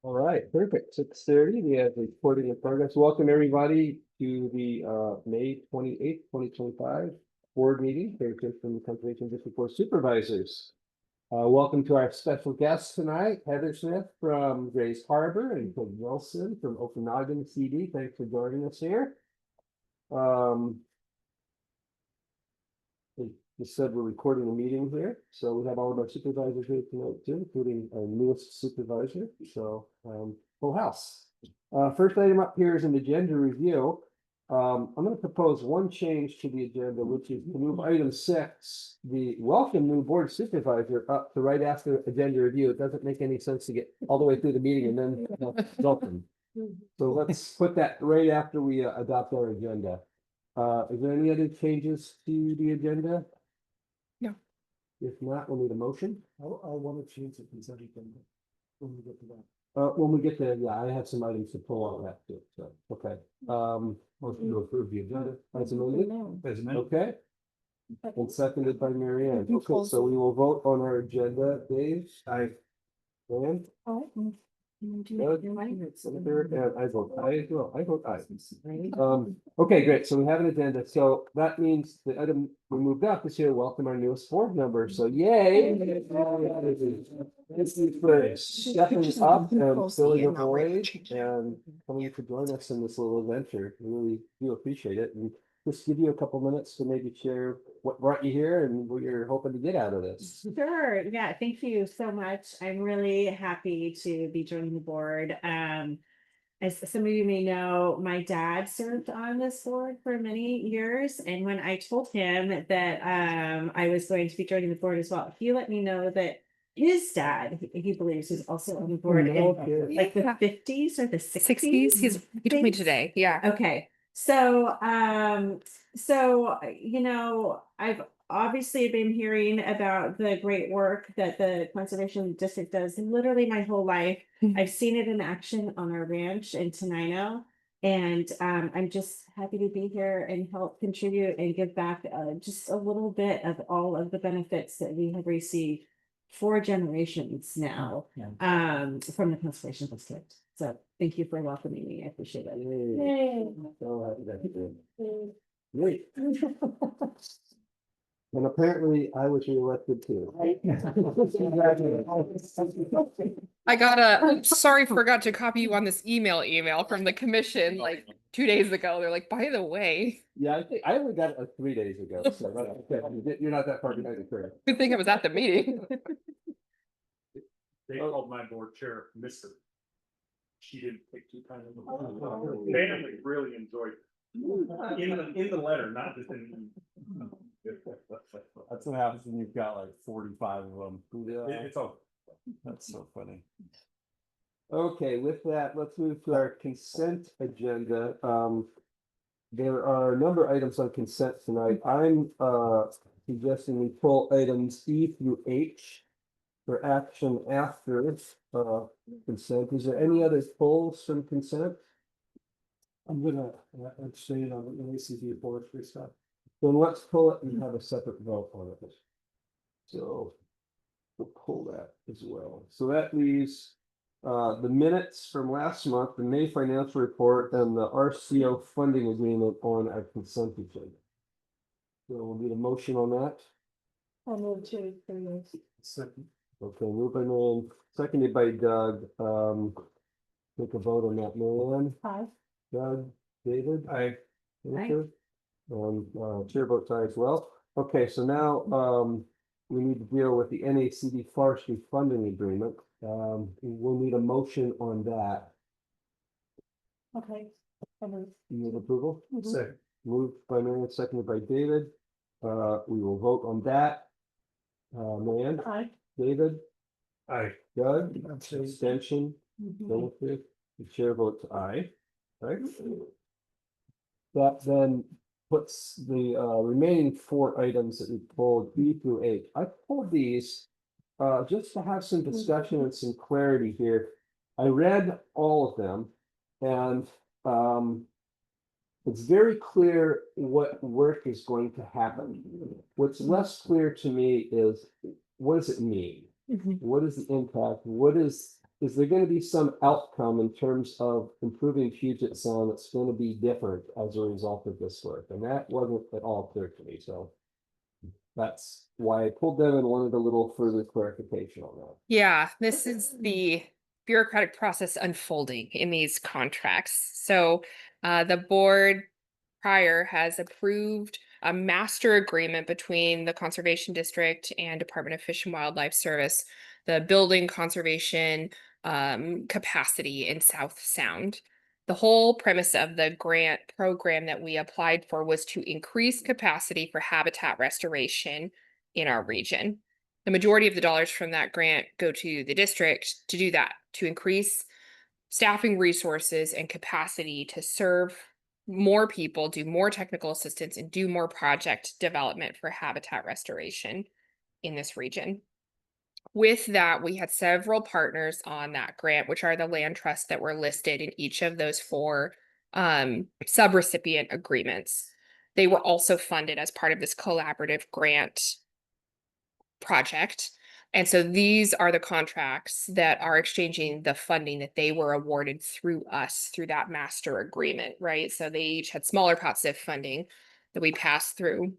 All right, perfect. 6:30, we have recording in progress. Welcome everybody to the May 28th, 2025 board meeting, Thurston from the Conservation District Board Supervisors. Welcome to our special guests tonight, Heather Smith from Grays Harbor and Craig Wilson from Okanagan CD. Thanks for joining us here. We just said we're recording a meeting here, so we have all of our supervisors here tonight too, including our newest supervisor. So full house. First item up here is an agenda review. I'm going to propose one change to the agenda, which is to move item 6, the welcome new board supervisor, up to right after agenda review. It doesn't make any sense to get all the way through the meeting and then welcome. So let's put that right after we adopt our agenda. Is there any other changes to the agenda? No. If not, we'll need a motion. I'll want to change the consent agenda when we get to that. When we get there, yeah, I have some items to pull on that too, so, okay. Motion to approve the agenda. As amended, As amended. okay, and seconded by Mary Ann. You Okay, pull- so we will vote on our agenda. Dave? Aye. Dan? Doug? And I vote aye as well. I vote aye. Okay, great. So we have an agenda. So that means the item we moved up is here. Welcome our newest board member. So yay. Thank you for stepping up and filling a void and coming to join us in this little adventure. We really do appreciate it. And just give you a couple minutes to maybe share what brought you here and what you're hoping to get out of this. Sure. Yeah. Thank you so much. I'm really happy to be joining the board. As some of you may know, my dad served on this board for many years. And when I told him that I was going to be joining the board as well, he let me know that his dad, he believes, is also on the board in like the 50s or the 60s. He told me today. Yeah. Okay. So, I've obviously been hearing about the great work that the Conservation District does literally my whole life. I've seen it in action on our ranch in Tenino, and I'm just happy to be here and help contribute and give back just a little bit of all of the benefits that we have received for generations now from the Conservation District. So thank you for welcoming me. I appreciate it. Yay. So happy that you're great. And apparently I was reelected too. I got sorry, forgot to copy you on this email from the commission like 2 days ago. They're like, by the way, Yeah, I think I only got it like 3 days ago. So okay, you're not that far behind the curve. good thing I was at the meeting. They called my board chair, Mr. She didn't take too kind of. Family really enjoyed it. In the letter, not just in. That's what happens when you've got like 45 of them. Yeah, It's all. that's so funny. Okay, with that, let's move to our consent agenda. There are a number of items on consent tonight. I'm suggesting we pull items E through H for action after consent. Is there any other pulls from consent? I'm gonna abstain on the ACD forestry stuff. Then let's pull it and have a separate vote on it. So we'll pull that as well. So that leaves the minutes from last month, the May financial report, and the RCO funding agreement on our consent agenda. So we'll need a motion on that. I'll move to. Second. Okay, moved by Marianne, seconded by Doug. Take a vote on that. Marianne, Hi. Doug, David? Aye. Jennifer? Chair votes aye as well. Okay, so now we need to deal with the NACD forestry funding agreement. We'll need a motion on that. Okay. You need approval? Second. Moved by Marianne, seconded by David. We will vote on that. Marianne, Hi. David, Aye. Doug, Abstain. abstention, Jennifer, the chair votes aye. Right? That then puts the remaining 4 items that we pulled B through H. I pulled these just to have some discussion and some clarity here. I read all of them, and it's very clear what work is going to happen. What's less clear to me is, what does it mean? What is the impact? What is is there gonna be some outcome in terms of improving Puget Sound that's gonna be different as a result of this work? And that wasn't at all clear to me, so that's why I pulled them and wanted a little further clarification on that. Yeah, this is the bureaucratic process unfolding in these contracts. So the board prior has approved a master agreement between the Conservation District and Department of Fish and Wildlife Service, the building conservation capacity in South Sound. The whole premise of the grant program that we applied for was to increase capacity for habitat restoration in our region. The majority of the dollars from that grant go to the district to do that, to increase staffing resources and capacity to serve more people, do more technical assistance, and do more project development for habitat restoration in this region. With that, we had several partners on that grant, which are the land trusts that were listed in each of those four subrecipient agreements. They were also funded as part of this collaborative grant project. And so these are the contracts that are exchanging the funding that they were awarded through us through that master agreement, right? So they each had smaller pots of funding that we passed through.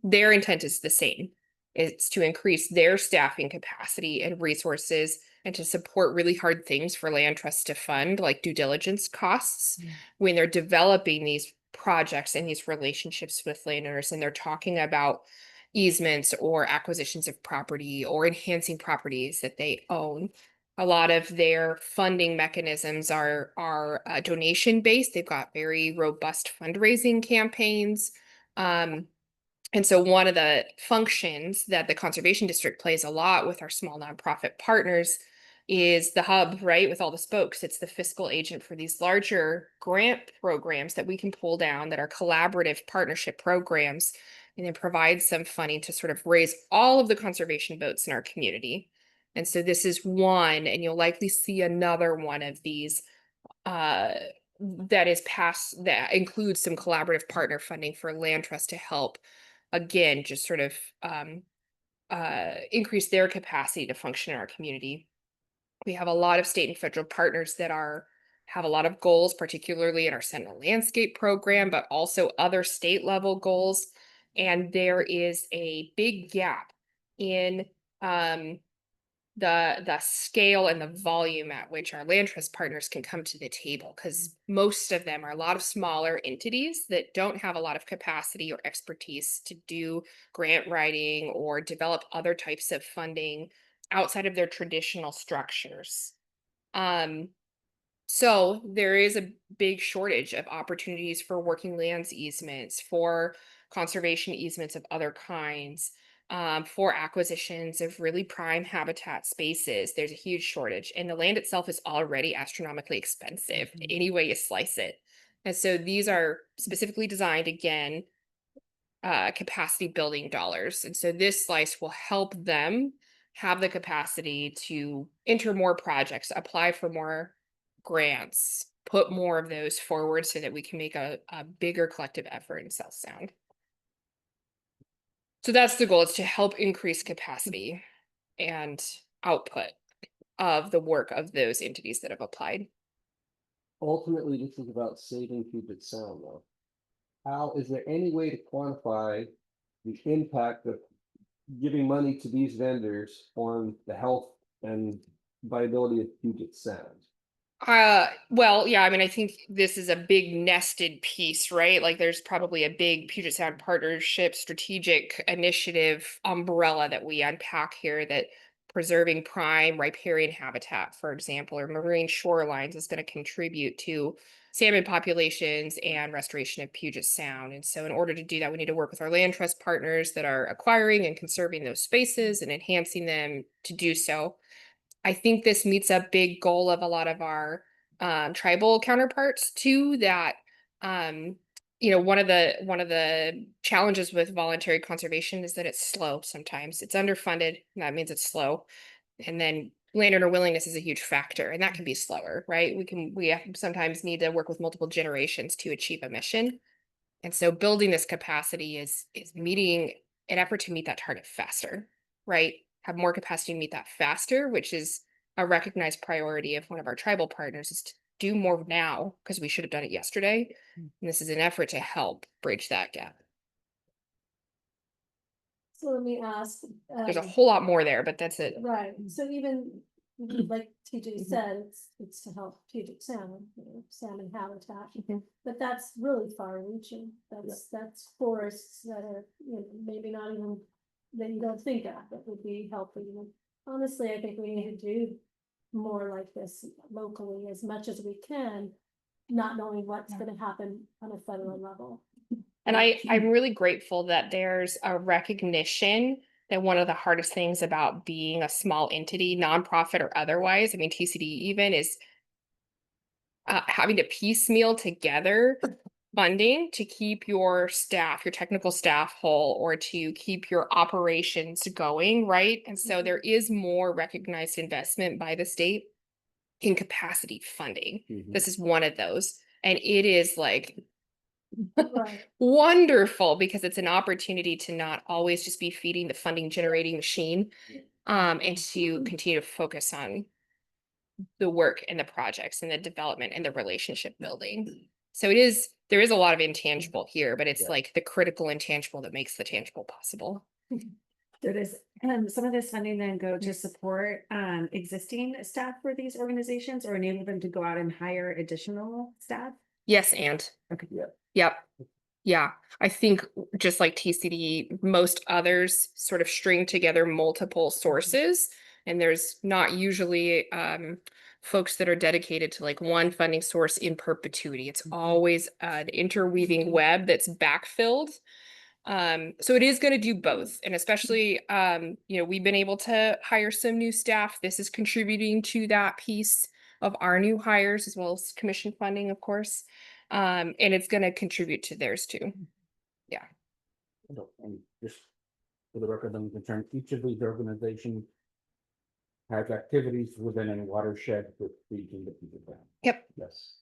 Their intent is the same. It's to increase their staffing capacity and resources and to support really hard things for land trusts to fund, like due diligence costs, when they're developing these projects and these relationships with landowners, and they're talking about easements or acquisitions of property or enhancing properties that they own. A lot of their funding mechanisms are donation based. They've got very robust fundraising campaigns. And so one of the functions that the Conservation District plays a lot with our small nonprofit partners is the hub, right? With all the spokes, it's the fiscal agent for these larger grant programs that we can pull down that are collaborative partnership programs, and then provide some funding to sort of raise all of the conservation boats in our community. And so this is one, and you'll likely see another one of these that is passed, that includes some collaborative partner funding for land trust to help, again, just sort of increase their capacity to function in our community. We have a lot of state and federal partners that have a lot of goals, particularly in our Sentinel Landscape program, but also other state level goals. And there is a big gap in the scale and the volume at which our land trust partners can come to the table, because most of them are a lot of smaller entities that don't have a lot of capacity or expertise to do grant writing or develop other types of funding outside of their traditional structures. So there is a big shortage of opportunities for working lands easements, for conservation easements of other kinds, for acquisitions of really prime habitat spaces. There's a huge shortage, and the land itself is already astronomically expensive any way you slice it. And so these are specifically designed, again, capacity building dollars. And so this slice will help them have the capacity to enter more projects, apply for more grants, put more of those forward so that we can make a bigger collective effort in South Sound. So that's the goal, is to help increase capacity and output of the work of those entities that have applied. Ultimately, this is about saving Puget Sound, though. How is there any way to quantify the impact of giving money to these vendors on the health and viability of Puget Sound? Well, yeah, I mean, I think this is a big nested piece, right? Like there's probably a big Puget Sound partnership strategic initiative umbrella that we unpack here, that preserving prime riparian habitat, for example, or marine shorelines is going to contribute to salmon populations and restoration of Puget Sound. And so in order to do that, we need to work with our land trust partners that are acquiring and conserving those spaces and enhancing them to do so. I think this meets a big goal of a lot of our tribal counterparts too, that one of the challenges with voluntary conservation is that it's slow sometimes. It's underfunded, and that means it's slow. And then landowner willingness is a huge factor, and that can be slower, right? We sometimes need to work with multiple generations to achieve a mission. And so building this capacity is meeting an effort to meet that target faster, right? Have more capacity to meet that faster, which is a recognized priority of one of our tribal partners is to do more now, because we should have done it yesterday. And this is an effort to help bridge that gap. So let me ask. There's a whole lot more there, but that's it. Right, so even like TJ said, it's to help Puget salmon, salmon habitat. But that's really far reaching. That's forests that are, maybe not even that you don't think of that would be helping. And honestly, I think we need to do more like this locally as much as we can, not knowing what's gonna happen on a federal level. And I'm really grateful that there's a recognition that one of the hardest things about being a small entity, nonprofit or otherwise, I mean, TCD even is having to piecemeal together funding to keep your staff, your technical staff whole, or to keep your operations going, right? And so there is more recognized investment by the state in capacity funding. This is one of those. And it is like Right. wonderful because it's an opportunity to not always just be feeding the funding generating machine, and to continue to focus on the work and the projects and the development and the relationship building. So there is a lot of intangible here, but it's like the critical intangible that makes the tangible possible. There is, some of this funding then go to support existing staff for these organizations or enable them to go out and hire additional staff? Yes, and. Okay. Yep. Yeah, I think just like TCD, most others sort of string together multiple sources, and there's not usually folks that are dedicated to like one funding source in perpetuity. It's always an interweaving web that's backfilled. So it is going to do both, and especially we've been able to hire some new staff. This is contributing to that piece of our new hires as well as commission funding, of course. And it's going to contribute to theirs too. And just for the record, I'm concerned, each of these organizations has activities within a watershed with region that people have. Yep. Yes.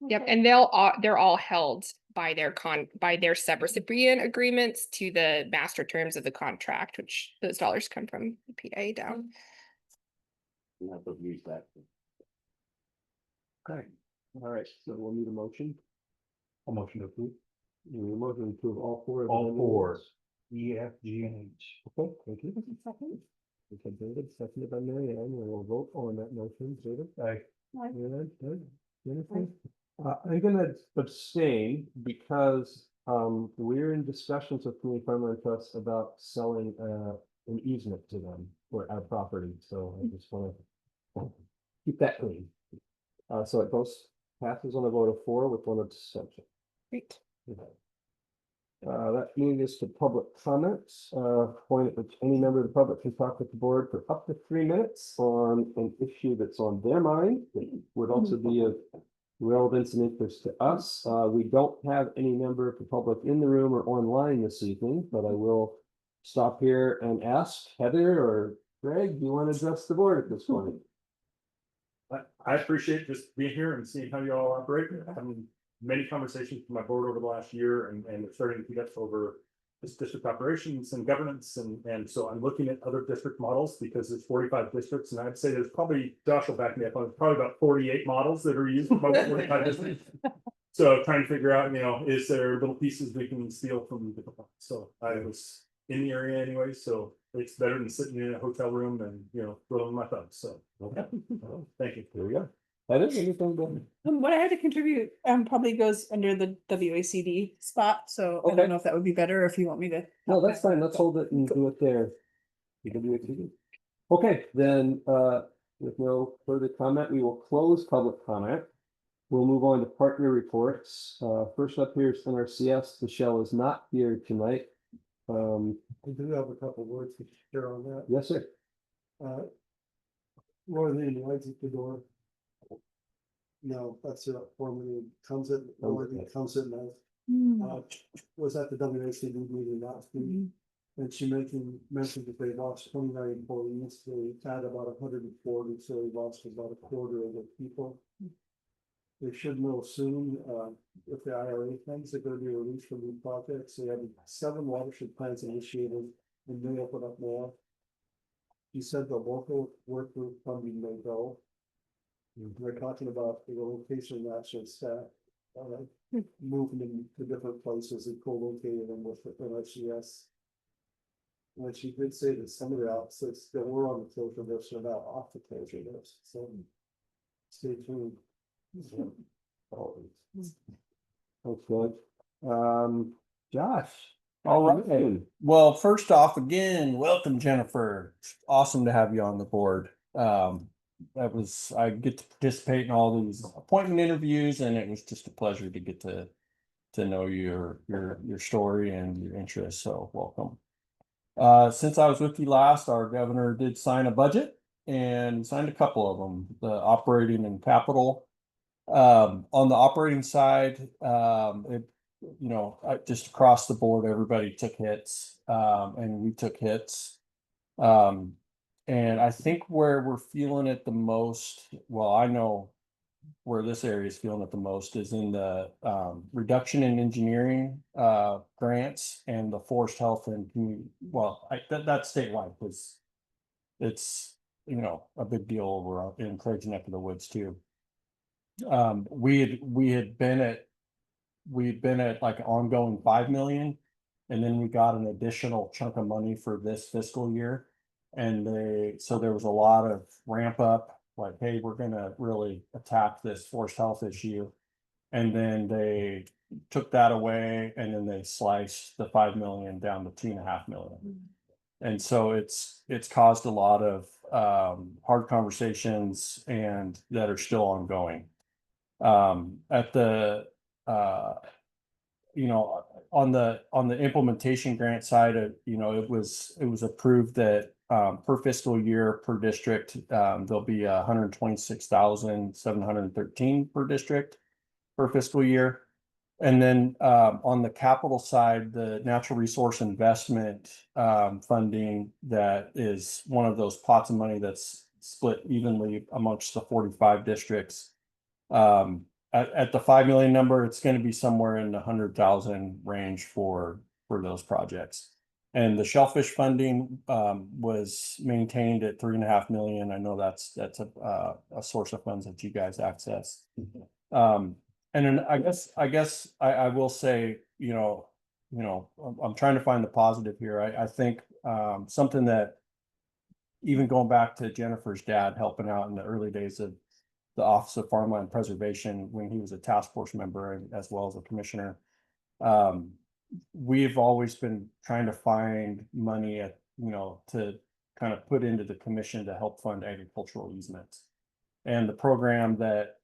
Yep. And they're all held by their subrecipient agreements to the master terms of the contract, which those dollars come from the PA down. And I will use that. Okay, all right, so we'll need a motion. A motion to approve. We need a motion to approve all four. of the All four. nominees. E, F, G, and H. Okay, thank you. Okay, David, seconded by Mary Ann, we will vote on that motion, David. Aye. Mary Ann, good. Jennifer? I'm gonna abstain because, we're in discussions with Community Farmland Trust about selling, an easement to them for our property, so I just wanna keep that clean. So it passes on a vote of 4 with 1 abstention. Great. Okay. That leads us to public comments, point at which any member of the public can talk with the board for up to 3 minutes on an issue that's on their mind, that would also be of relevance and interest to us. We don't have any member of the public in the room or online this evening, but I will stop here and ask Heather or Greg, do you want to address the board at this point? I appreciate just being here and seeing how you all operate. Having many conversations with my board over the last year and we're starting to get over this district operations and governance. And so I'm looking at other district models because there's 45 districts and I'd say there's probably, Josh will back me up, there's probably about 48 models that are used by 45 districts. So trying to figure out, is there little pieces we can steal from different ones? So I was in the area anyway, so it's better than sitting in a hotel room and, throwing my thumbs. So, Okay, thank you. here we go. Heather, anything to? What I had to contribute probably goes under the WACD spot, so I Okay. don't know if that would be better or if you want me to. No, that's fine. Let's hold it and do it there. PWATD. Okay, then, with no further comment, we will close public comment. We'll move on to partner reports. First up here is NRCS. Michelle is not here tonight. I do have a couple words to share on that. Yes, sir. More than lights at the door. No, that's a formerly comes it, or Okay. comes it now. Was at the WACD meeting last week. And she mentioned that they lost 29 employees, they had about 140, so they lost about a quarter of the people. They should know soon, if the IRA funds are gonna be released from new projects, they have 7 watershed plans initiated and may open up more. She said the local worker funding may go. They're talking about the location of national staff. Moving them to different places and co-locating them with the NHS. And she did say that some of the outfits that were on the closure list are now off the closure list, so. Stay tuned. That's good. Josh. All right. Well, first off, again, welcome, Jennifer. Awesome to have you on the board. I get to participate in all these appointment interviews, and it was just a pleasure to get to know your story and your interests. So welcome. Since I was with you last, our governor did sign a budget and signed a couple of them, the operating and capital. On the operating side, just across the board, everybody took hits, and we took hits. And I think where we're feeling it the most, well, I know where this area is feeling it the most is in the reduction in engineering grants and the forest health and community. Well, that's statewide because it's a big deal over in Craig's neck of the woods too. We'd been at like ongoing 5 million, and then we got an additional chunk of money for this fiscal year. And so there was a lot of ramp up, like, hey, we're gonna really attack this forest health issue. And then they took that away, and then they sliced the 5 million down to 2.5 million. And so it's caused a lot of hard conversations and that are still ongoing. At the on the implementation grant side, it was approved that per fiscal year per district, there'll be 126,713 per district per fiscal year. And then on the capital side, the natural resource investment funding, that is one of those pots of money that's split evenly amongst the 45 districts. At the 5 million number, it's going to be somewhere in the 100,000 range for those projects. And the shellfish funding was maintained at 3.5 million. I know that's a source of funds that you guys access. And then I guess I will say, I'm trying to find the positive here. I think something that, even going back to Jennifer's dad helping out in the early days of the Office of Farmland Preservation when he was a task force member as well as a commissioner, we've always been trying to find money to kind of put into the commission to help fund agricultural easements. And the program that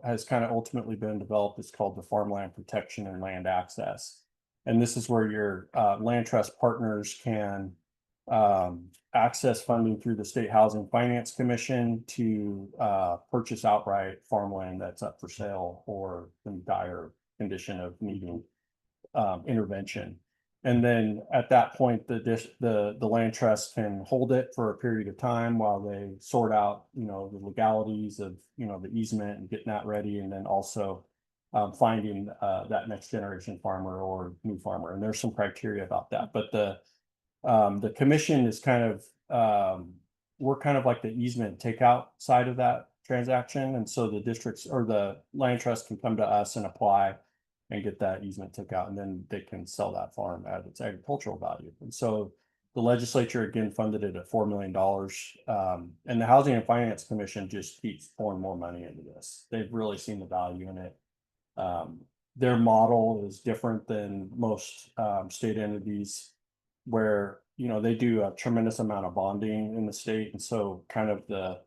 has kind of ultimately been developed is called the Farmland Protection and Land Access. And this is where your land trust partners can access funding through the State Housing Finance Commission to purchase outright farmland that's up for sale or in dire condition of needing intervention. And then at that point, the land trust can hold it for a period of time while they sort out, the legalities of, the easement and getting that ready. And then also finding that next generation farmer or new farmer. And there's some criteria about that. But the commission is kind of, we're kind of like the easement takeout side of that transaction. And so the districts or the land trust can come to us and apply and get that easement took out, and then they can sell that farm at its agricultural value. And so the legislature again funded it at $4 million. And the Housing and Finance Commission just keeps pouring more money into this. They've really seen the value in it. Their model is different than most state entities where, they do a tremendous amount of bonding in the state. And so kind of the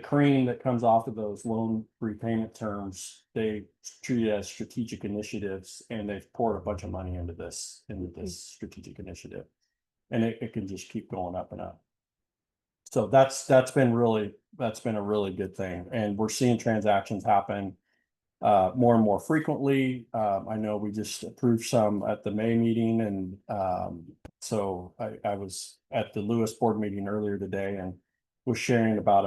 cream that comes off of those loan repayment terms, they treat it as strategic initiatives, and they've poured a bunch of money into this strategic initiative, and it can just keep going up and up. So that's been a really good thing, and we're seeing transactions happen more and more frequently. I know we just approved some at the May meeting, and so I was at the Lewis board meeting earlier today and was sharing about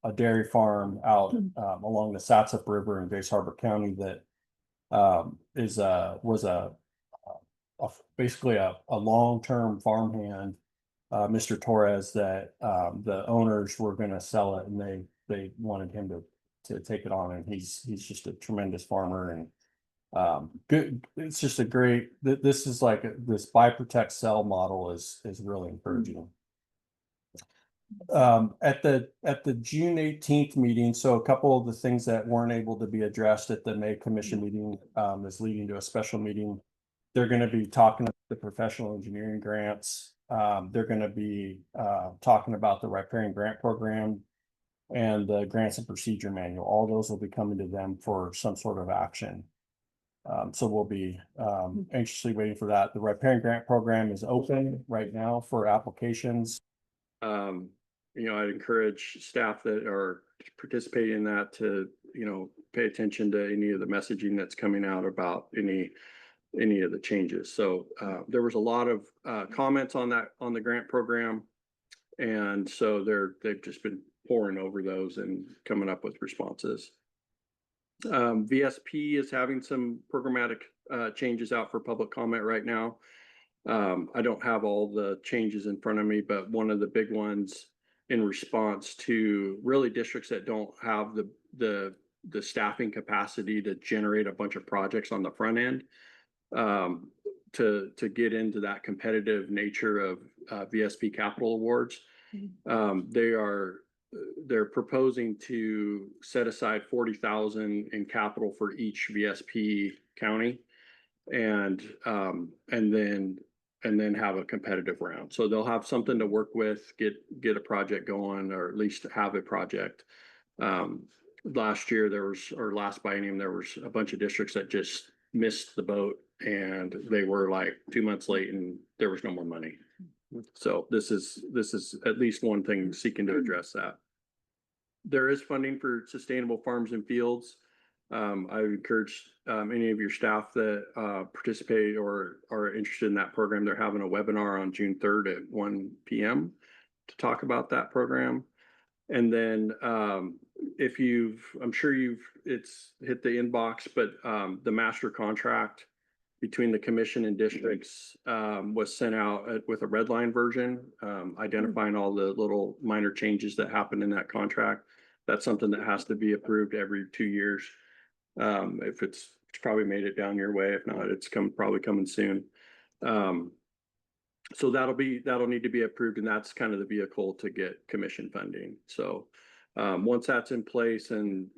a dairy farm out along the Satsop River in Grace Harbor County that was a basically a long-term farmhand, Mr. Torres, that the owners were gonna sell it, and they wanted him to take it on, and he's just a tremendous farmer, and good. It's just a great, this is like this buy, protect, sell model is really encouraging. At the June 18th meeting, so a couple of the things that weren't able to be addressed at the May commission meeting is leading to a special meeting. They're going to be talking about the professional engineering grants. They're going to be talking about the riparian grant program and the grants and procedure manual. All those will be coming to them for some sort of action. So we'll be anxiously waiting for that. The riparian grant program is open right now for applications. I'd encourage staff that are participating in that to, pay attention to any of the messaging that's coming out about any of the changes. So there was a lot of comments on the grant program. And so they've just been poring over those and coming up with responses. VSP is having some programmatic changes out for public comment right now. I don't have all the changes in front of me, but one of the big ones in response to really districts that don't have the staffing capacity to generate a bunch of projects on the front end, to get into that competitive nature of VSP capital awards. They're proposing to set aside 40,000 in capital for each VSP county, and then have a competitive round. So they'll have something to work with, get a project going, or at least have a project. Last year last biennium, there was a bunch of districts that just missed the boat, and they were like 2 months late and there was no more money. So this is at least one thing seeking to address that. There is funding for sustainable farms and fields. I would encourage any of your staff that participate or are interested in that program. They're having a webinar on June 3rd at 1 p.m. to talk about that program. And then I'm sure it's hit the inbox, but the master contract between the commission and districts was sent out with a red line version, identifying all the little minor changes that happened in that contract. That's something that has to be approved every 2 years. If it's probably made it down your way. If not, it's probably coming soon. So that'll need to be approved, and that's kind of the vehicle to get commission funding. So once that's in place and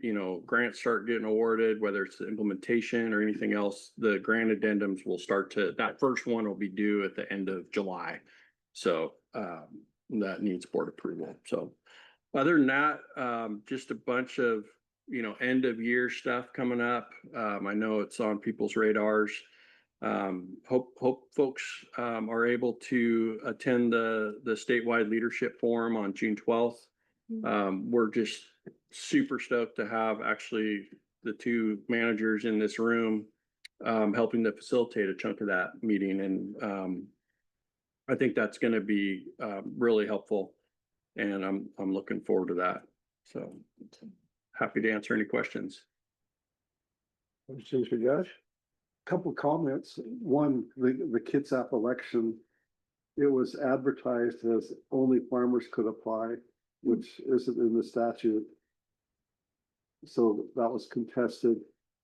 grants start getting awarded, whether it's the implementation or anything else, the grant addendums will that first one will be due at the end of July. So that needs board approval. So other than that, just a bunch of end of year stuff coming up. I know it's on people's radars. Hope folks are able to attend the statewide leadership forum on June 12th. We're just super stoked to have actually the two managers in this room helping to facilitate a chunk of that meeting, and I think that's going to be really helpful, and I'm looking forward to that. So happy to answer any questions. Questions for Josh? Couple comments. One, the Kitsap election, it was advertised as only farmers could apply, which isn't in the statute. So that was contested,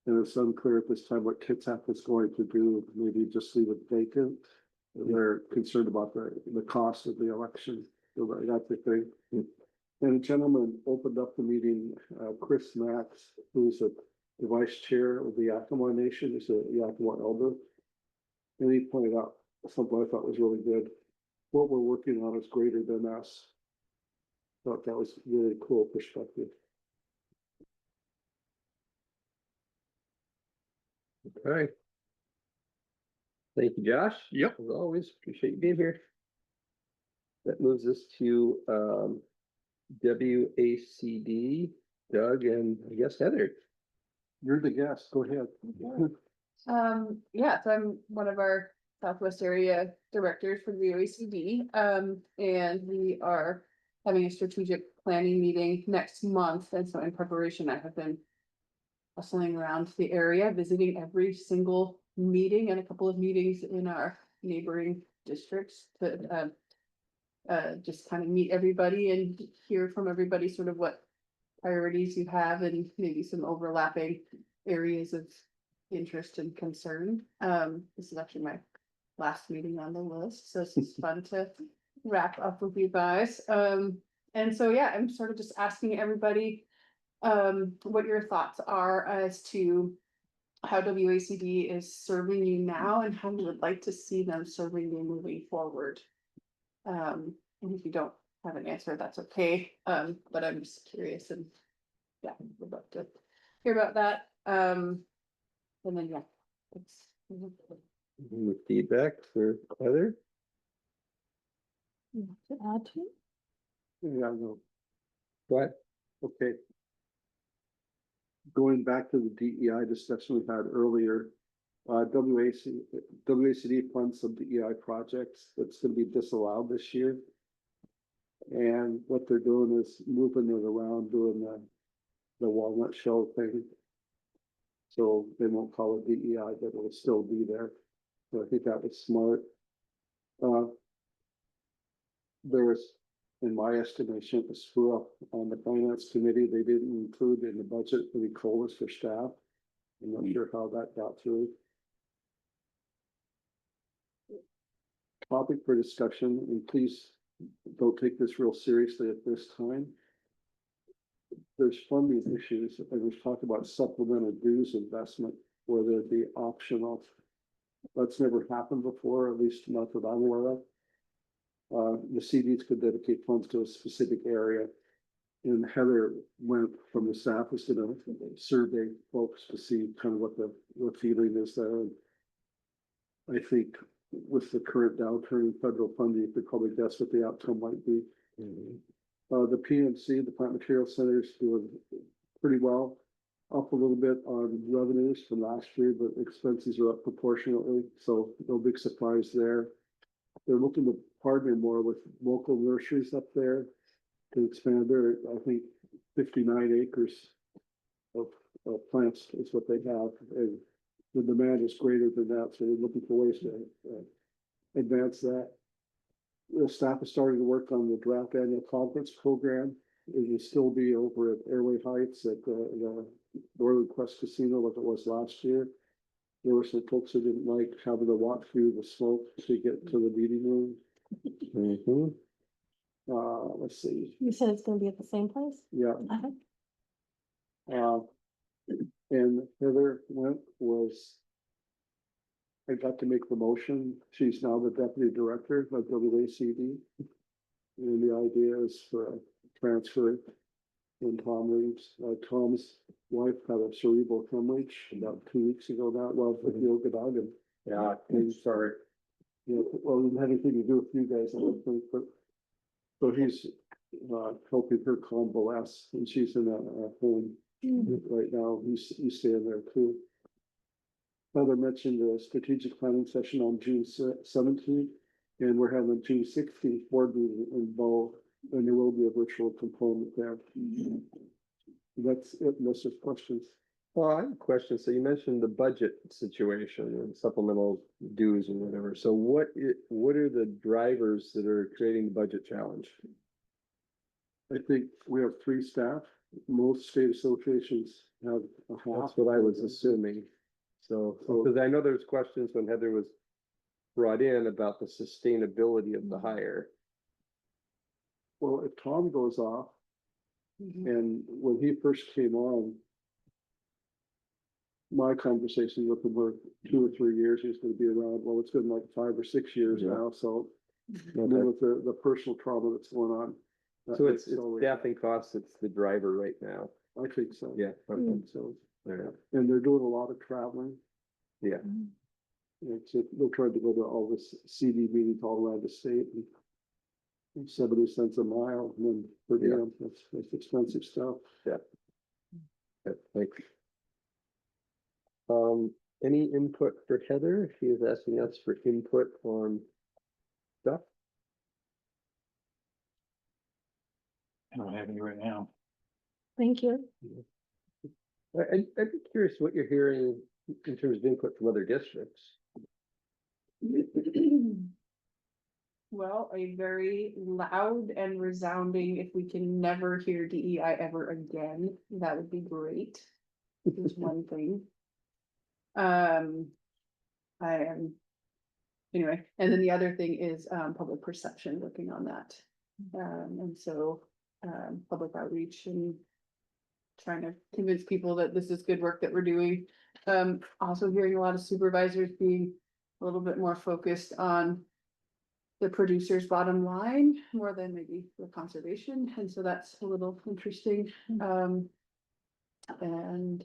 and it's unclear at this time what Kitsap is going to do. Maybe just leave it vacant. They're concerned about the cost of the election. So that's the thing. And a gentleman opened up the meeting, Chris Max, who's the vice chair of the Yakima Nation, is a Yakima elder. And he pointed out something I thought was really good. What we're working on is greater than us. Thought that was really cool perspective. All right. Thank you, Josh. Yep. As always, appreciate you being here. That moves us to WACD, Doug, and I guess Heather. You're the guest. Go ahead. Yeah, so I'm one of our Southwest area directors for the OECD. And we are having a strategic planning meeting next month. And so in preparation, I have been hustling around the area, visiting every single meeting and a couple of meetings in our neighboring districts to just kind of meet everybody and hear from everybody sort of what priorities you have and maybe some overlapping areas of interest and concern. This is actually my last meeting on the list, so this is fun to wrap up with you guys. And so, yeah, I'm sort of just asking everybody what your thoughts are as to how WACD is serving you now and how you would like to see them serving you moving forward. And if you don't have an answer, that's okay. But I'm just curious and yeah, would love to hear about that. And then, yeah. It's Any feedback for Heather? To add to? Yeah, no, What? okay. Going back to the DEI discussion we had earlier, WACD funds some DEI projects that's gonna be disallowed this year. And what they're doing is moving it around, doing the walnut shell thing. So they won't call it DEI, but it'll still be there. So I think that was smart. There was, in my estimation, a screw up on the finance committee. They didn't include in the budget any COLAs for staff. I'm not sure how that got through. Topic for discussion, and please don't take this real seriously at this time. There's funding issues, and we've talked about supplemental dues investment, where there'd be optional. That's never happened before, at least not that I'm aware of. The CDs could dedicate funds to a specific area. And Heather went from the staff was gonna survey folks to see kind of what the feeling is there. And I think with the current downturn in federal funding, you could probably guess what the outcome might be. The PMC, the Plant Material Center, is doing pretty well. Up a little bit on revenues from last year, but expenses are up proportionately, so no big surprise there. They're looking to partner more with local nurseries up there to expand their, I think, 59 acres of plants is what they have, and the demand is greater than that, so they're looking for ways to advance that. The staff is starting to work on the draft annual conference program. It will still be over at Airway Heights at the Northern Quest Casino like it was last year. There were some folks who didn't like having to walk through the smoke to get to the meeting room. Let's see. You said it's gonna be at the same place? Yeah. And Heather I got to make the motion. She's now the deputy director of WACD. And the idea is for a transfer when Tom leaves. Tom's wife had a cerebral hemorrhage about 2 weeks ago now. Well, with the Okanagan. Yeah, I'm sorry. Yeah, well, it didn't have anything to do with you guys, I don't think, but. So he's helping her convalesce, and she's in a home right now. He's staying there too. Heather mentioned a strategic planning session on June 17th, and we're having a June 16th board meeting in Bow, and there will be a virtual component there. That's it, unless there's questions. Well, I have a question. So you mentioned the budget situation and supplemental dues and whatever. So what are the drivers that are creating the budget challenge? I think we have 3 staff. Most state associations have a half. That's what I was assuming. So, because I know there's questions when Heather was brought in about the sustainability of the hire. Well, if Tom goes off, and when he first came on, my conversation with him were 2 or 3 years, he's gonna be around. Well, it's been like 5 or 6 years Yeah. now, so. And then with the personal trauma that's going on. So it's staffing costs, it's the driver right now. I think so. Yeah. I think so. Yeah. And they're doing a lot of traveling. Yeah. They're trying to go to all this CD meetings all around the state and 70 cents a mile, and then per diem, that's expensive stuff. Yeah, thanks. Any input for Heather? She is asking us for input on stuff. I don't have any right now. Thank you. I'd be curious what you're hearing in terms of input from other districts? Well, a very loud and resounding, if we can never hear DEI ever again, that would be great. Is one thing. I am. Anyway, and then the other thing is public perception, working on that. And so public outreach and trying to convince people that this is good work that we're doing. Also hearing a lot of supervisors being a little bit more focused on the producer's bottom line more than maybe the conservation, and so that's a little interesting. And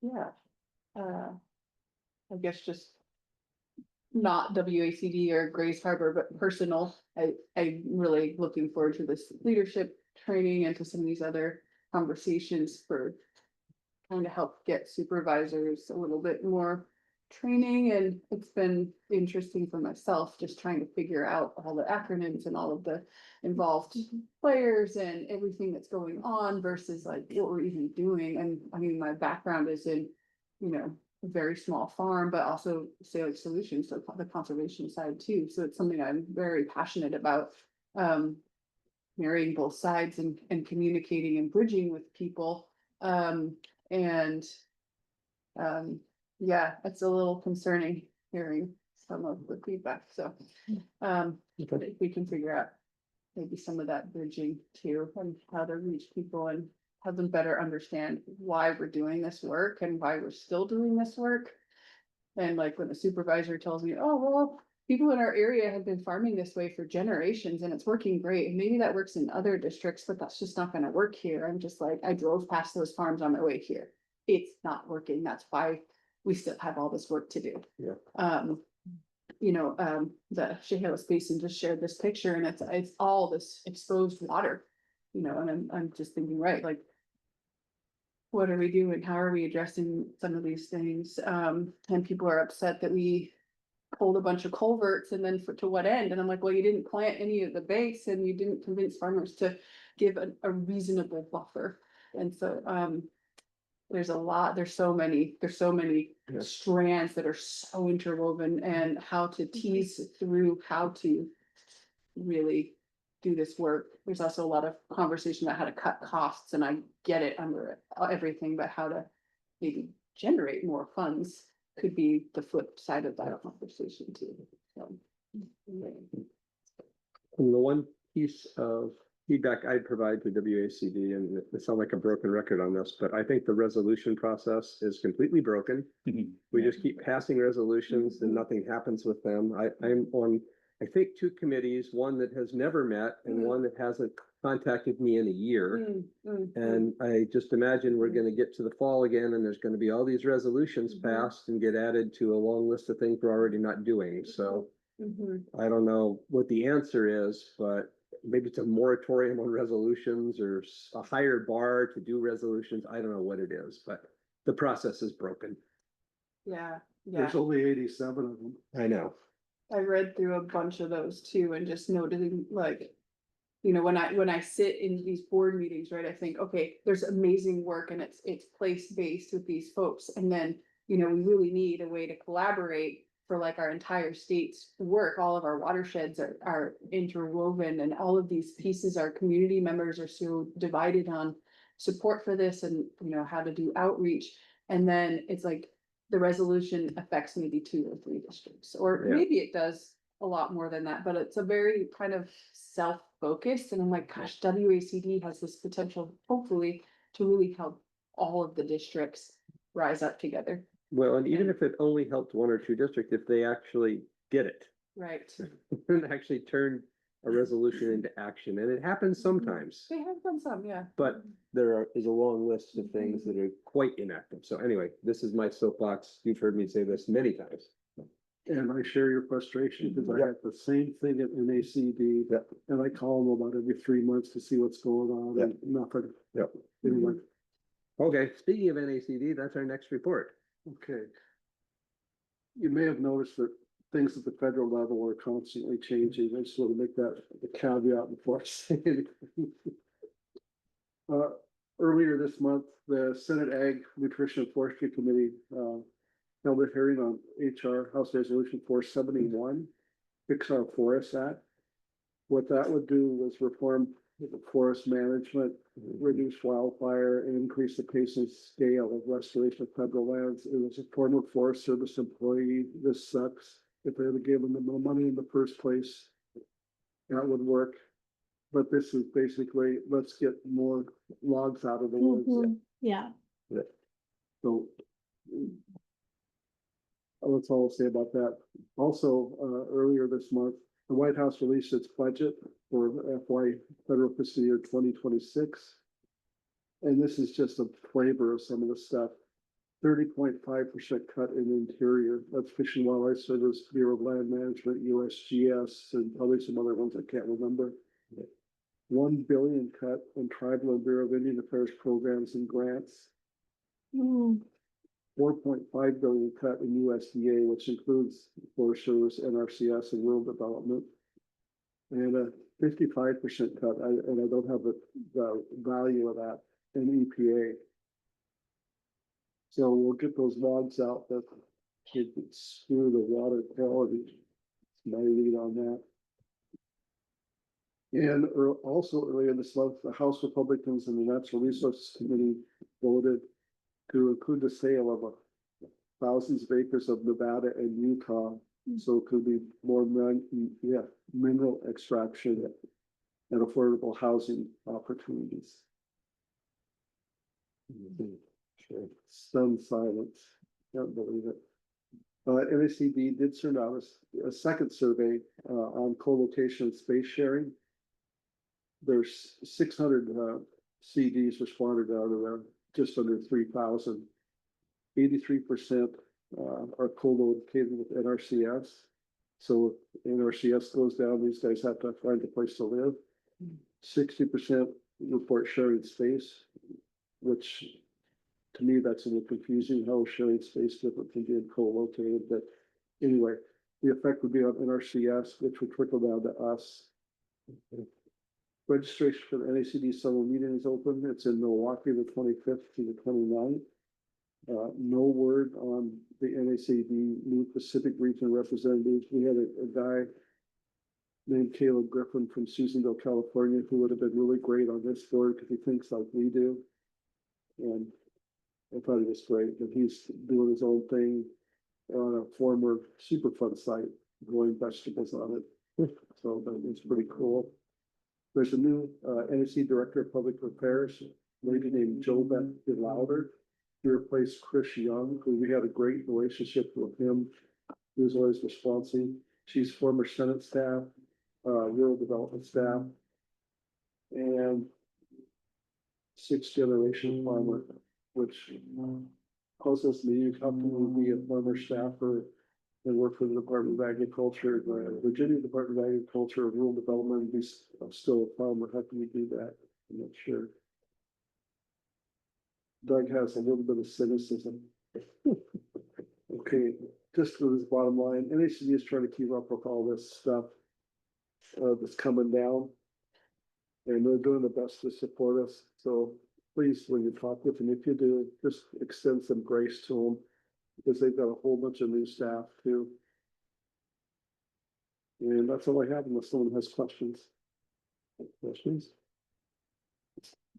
yeah, I guess just not WACD or Grace Harbor, but personal. I'm really looking forward to this leadership training and to some of these other conversations for trying to help get supervisors a little bit more training. And it's been interesting for myself, just trying to figure out all the acronyms and all of the involved players and everything that's going on versus like what we're even doing. And I mean, my background is in, you know, a very small farm, but also sailing solutions, so the conservation side too. So it's something I'm very passionate about, marrying both sides and communicating and bridging with people. Yeah, it's a little concerning hearing some of the feedback, so if we can figure out maybe some of that bridging too, and how to reach people and have them better understand why we're doing this work and why we're still doing this work. And like when the supervisor tells me, oh, well, people in our area have been farming this way for generations and it's working great. And maybe that works in other districts, but that's just not gonna work here. I'm just like, I drove past those farms on my way here. It's not working. That's why we still have all this work to do. Yeah. The Chehalis Basin just shared this picture and it's all this exposed water, you know, and I'm just thinking, right, like, what are we doing? How are we addressing some of these things? And people are upset that we pulled a bunch of culverts and then to what end? And I'm like, well, you didn't plant any of the banks and you didn't convince farmers to give a reasonable buffer. And so, there's so many Yeah. strands that are so interwoven, and how to tease through how to really do this work. There's also a lot of conversation about how to cut costs, and I get it under everything, but how to maybe generate more funds could be the flip side of that conversation too. So, And the one piece of feedback I'd provide to WACD, and it sounds like a broken record on this, but I think the resolution process is completely broken. We just keep passing resolutions and nothing happens with them. I'm on, I think, 2 committees, one that has never met and one that hasn't contacted me in a year. And I just imagine we're gonna get to the fall again and there's gonna be all these resolutions passed and get added to a long list of things we're already not doing. So I don't know what the answer is, but maybe it's a moratorium on resolutions or a higher bar to do resolutions. I don't know what it is, but the process is broken. yeah. There's only 87 of them. I know. I read through a bunch of those too, and just noted like, you know, when I sit in these board meetings, right, I think, okay, there's amazing work and it's place-based with these folks. And then, you know, we really need a way to collaborate for like our entire state's work. All of our watersheds are interwoven, and all of these pieces, our community members are so divided on support for this and, you know, how to do outreach. And then it's like the resolution affects maybe 2 or 3 districts, or Yeah. maybe it does a lot more than that, but it's a very kind of self-focused. And I'm like, gosh, WACD has this potential, hopefully, to really help all of the districts rise up together. Well, and even if it only helped 1 or 2 districts, if they actually did it, Right. and actually turned a resolution into action, and it happens sometimes, They have done some, yeah. but there is a long list of things that are quite inactive. So anyway, this is my soapbox. You've heard me say this many times. And I share your frustration because I had the same thing at NACD. Yep. And I call them about every 3 months to see what's going on and nothing. Yep. Anyway, Okay, speaking of NACD, that's our next report. okay. You may have noticed that things at the federal level are constantly changing. I just want to make that the caveat before I say anything. earlier this month, the Senate Ag Nutrition and Forestry Committee, held a hearing on HR House Resolution 471, Fix Our Forests Act. What that would do was reform forest management, reduce wildfire, and increase the pace and scale of restoration of federal lands. It was a former Forest Service employee. This sucks. If they had given them the money in the first place, that would work. But this is basically, let's get more logs out of the woods. Mhm. Yeah, So that's all I'll say about that. Also, earlier this month, the White House released its budget for FY federal fiscal year 2026. And this is just a flavor of some of the stuff. 30.5% cut in interior. That's Fish and Wildlife Service, Bureau of Land Management, USGS, and probably some other ones I can't remember. 1 billion cut in Tribal and Bureau of Indian Affairs programs and grants. 4.5 billion cut in USDA, which includes Forest Service, NRCS, and Rural Development. And a 55% cut, and I don't have the value of that, in EPA. So we'll get those logs out that should screw the water quality. It's my read on that. And also earlier this month, the House Republicans and the Natural Resources Committee voted to include the sale of thousands of acres of Nevada and Utah. So it could be more mineral extraction and affordable housing opportunities. Stunned silence. Can't believe it. NACD did send out a second survey on co-location and space sharing. There's 600 CDs responded out of there, just under 3,000. 83% are co-located with NRCS. So if NRCS goes down, these guys have to find a place to live. 60% report sharing space, which to me, that's a little confusing. How is sharing space different from being co-located? But anyway, the effect would be on NRCS, which would trickle down to us. Registration for the NACD summer meeting is open. It's in Milwaukee, the 25th to the 29th. No word on the NACD new Pacific region representatives. We had a guy named Caleb Griffin from Susanville, California, who would have been really great on this board because he thinks like we do. And I thought it was great that he's doing his own thing on a former Superfund site, growing vegetables on it. So that was pretty cool. There's a new NAC Director of Public Affairs, a lady named Jo Beth Louder. He replaced Chris Young, who we had a great relationship with him. He was always responsive. She's former Senate staff, rural development staff, and sixth generation farmer, which closest to me, how can we be a farmer staffer and work for the Department of Agriculture, Virginia Department of Agriculture, Rural Development, and be still a farmer? How can we do that? I'm not sure. Doug has a little bit of cynicism. Okay, just for this bottom line, NACD is trying to keep up with all this stuff that's coming down. And they're doing the best to support us. So please, when you talk with them, if you do, just extend some grace to them because they've got a whole bunch of new staff too. And that's all I have unless someone has questions. Questions?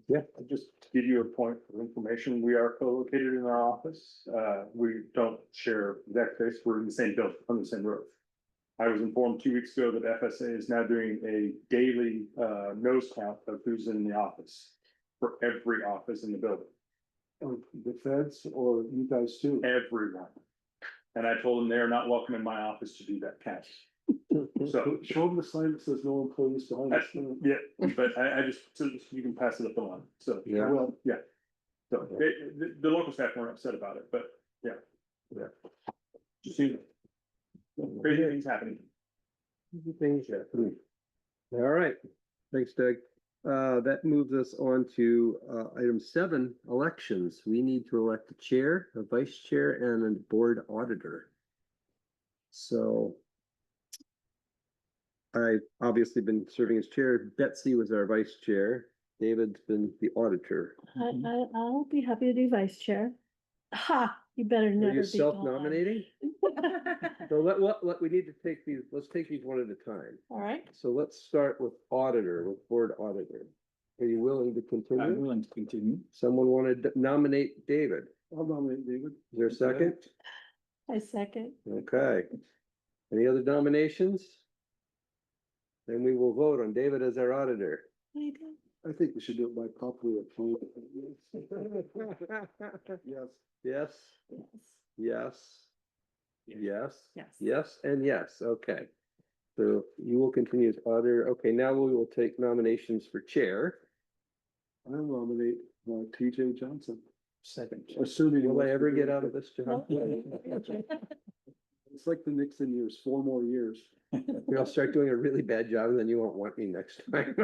Yeah, just to give you a point of information, we are co-located in our office. We don't share exact space. We're in the same building, on the same roof. I was informed 2 weeks ago that FSA is now doing a daily nose count of who's in the office for every office in the building. The feds or you guys too? Everyone. And I told them they are not welcome in my office to do that count. So Show them the sign that says no employees behind us. yeah, but I just, so you can pass it up the line. So, Yeah. Well, so the local staff weren't upset about it, but yeah. Just see, crazy things happening. Things, yeah. All right, thanks, Doug. That moves us on to item 7, elections. We need to elect a chair, a vice chair, and a board auditor. So I've obviously been serving as chair. Betsy was our vice chair. David's been the auditor. I'll be happy to do vice chair. Ha, you better Are never you be self-nominating? So let, we need to take these, let's take these one at a time. All right, So let's start with auditor, with board auditor. Are you willing to continue? willing to continue. Someone want to nominate David? I'll nominate David. Is there a second? I second. Okay. Any other nominations? Then we will vote on David as our auditor. I think we should do it by popular approval. Yes. Yes. Yes. Yes. Yes. Yes. Yes, and yes, okay. So you will continue as auditor. Okay, now we will take nominations for chair. I nominate TJ Johnson, Second. assuming. Will I ever get out of this job? It's like the Nixon years, 4 more years. I'll start doing a really bad job and then you won't want me next time.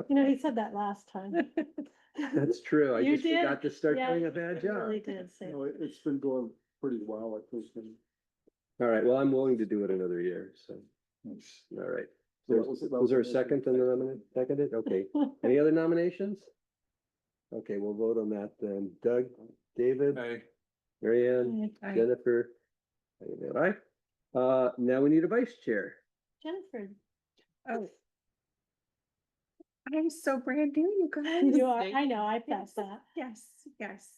You know, he said that last time. That's true. I You just did? forgot to start Yeah, doing a bad you job. really did say. No, it's been going pretty well, I think. All right, well, I'm willing to do it another year, so, all right. So that was- that Was there a was- second on the nomination? Seconded? Okay. Any other nominations? Okay, we'll vote on that then. Doug, David, Aye. Mary Ann, Jennifer. Aye. Now we need a vice chair. Jennifer, Oh. I'm so brand new, you guys. you are, I know, I passed that. Yes, yes.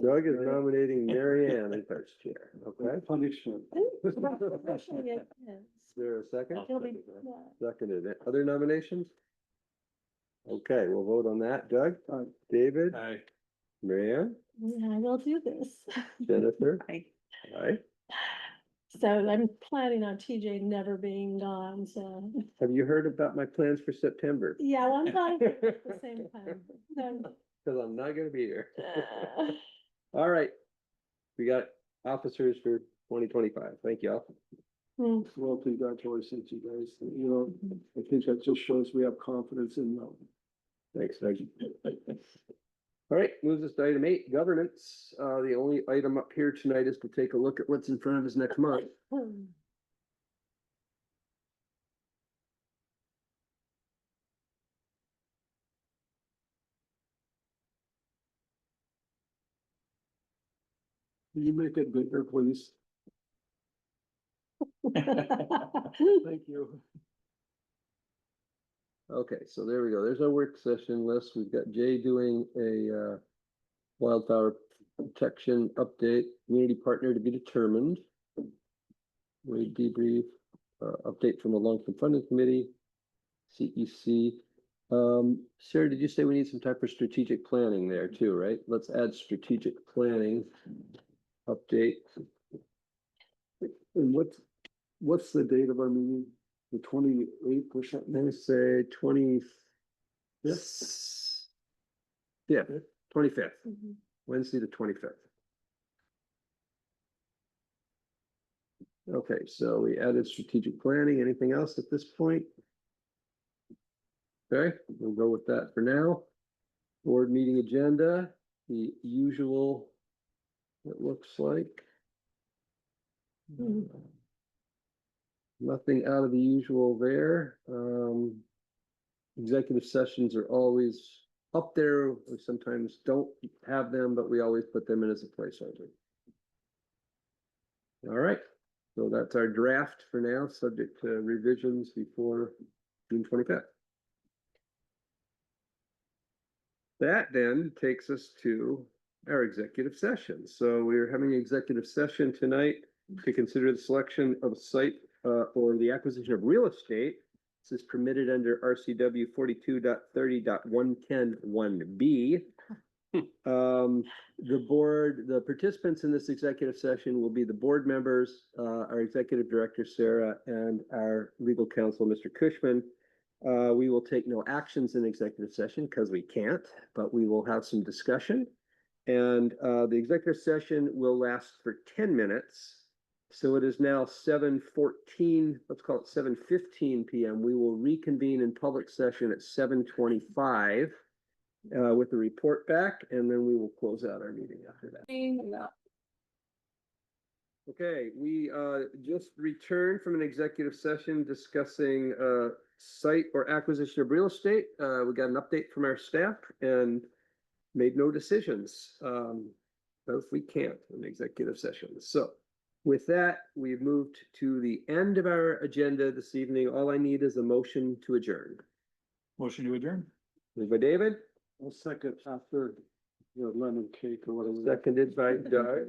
Doug is nominating Mary Ann as vice chair, okay? Punishment. Especially it is. Is there a second? It'll be, Seconded. Other nominations? Okay, we'll vote on that. Doug? Aye. David? Aye. Mary Ann? yeah, I will do this. Jennifer? Aye. Aye. So I'm planning on TJ never being gone, so, Have you heard about my plans for September? yeah, well, I'm glad at the same time. So, Cause I'm not gonna be here. uh, All right. We got officers for 2025. Thank you all. Well, congratulations, you guys. You know, I think that just shows we have confidence in them. Thanks, Doug. All right, moves us to item 8, governance. The only item up here tonight is to take a look at what's in front of us next month. Can you make it bigger, please? Thank you. Okay, so there we go. There's our work session list. We've got Jay doing a wildfire protection update, community partner to be determined. We debrief, update from the long-term funding committee, CEC. Sarah, did you say we need some type of strategic planning there too, right? Let's add strategic planning update. And what's the date of our meeting? The 28th or something? Let me say 25th, 25th, Wednesday the 25th. Okay, so we added strategic planning. Anything else at this point? Okay, we'll go with that for now. Board meeting agenda, the usual, it looks like. Nothing out of the usual there. Executive sessions are always up there. We sometimes don't have them, but we always put them in as a placeholder. All right, so that's our draft for now, subject to revisions before June 25th. That then takes us to our executive session. So we're having an executive session tonight to consider the selection of a site or the acquisition of real estate. This is permitted under RCW 42.30.1101B. The participants in this executive session will be the board members, our executive director, Sarah, and our legal counsel, Mr. Cushman. We will take no actions in executive session because we can't, but we will have some discussion. And the executive session will last for 10 minutes. So it is now 7:14, let's call it 7:15 p.m. We will reconvene in public session at 7:25 with the report back, and then we will close out our meeting after that. Okay, we just returned from an executive session discussing site or acquisition of real estate. We got an update from our staff and made no decisions. Both we can't in executive session. So with that, we've moved to the end of our agenda this evening. All I need is a motion to adjourn. Motion to adjourn. Moved by David, I'll second after your lemon cake or whatever. seconded by Doug.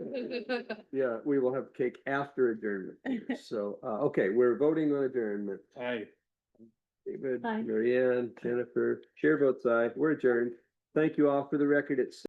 Yeah, we will have cake after adjournment. So, okay, we're voting on adjournment. Aye. David, Aye. Marianne, Jennifer, chair votes aye. We're adjourned. Thank you all. For the record, it's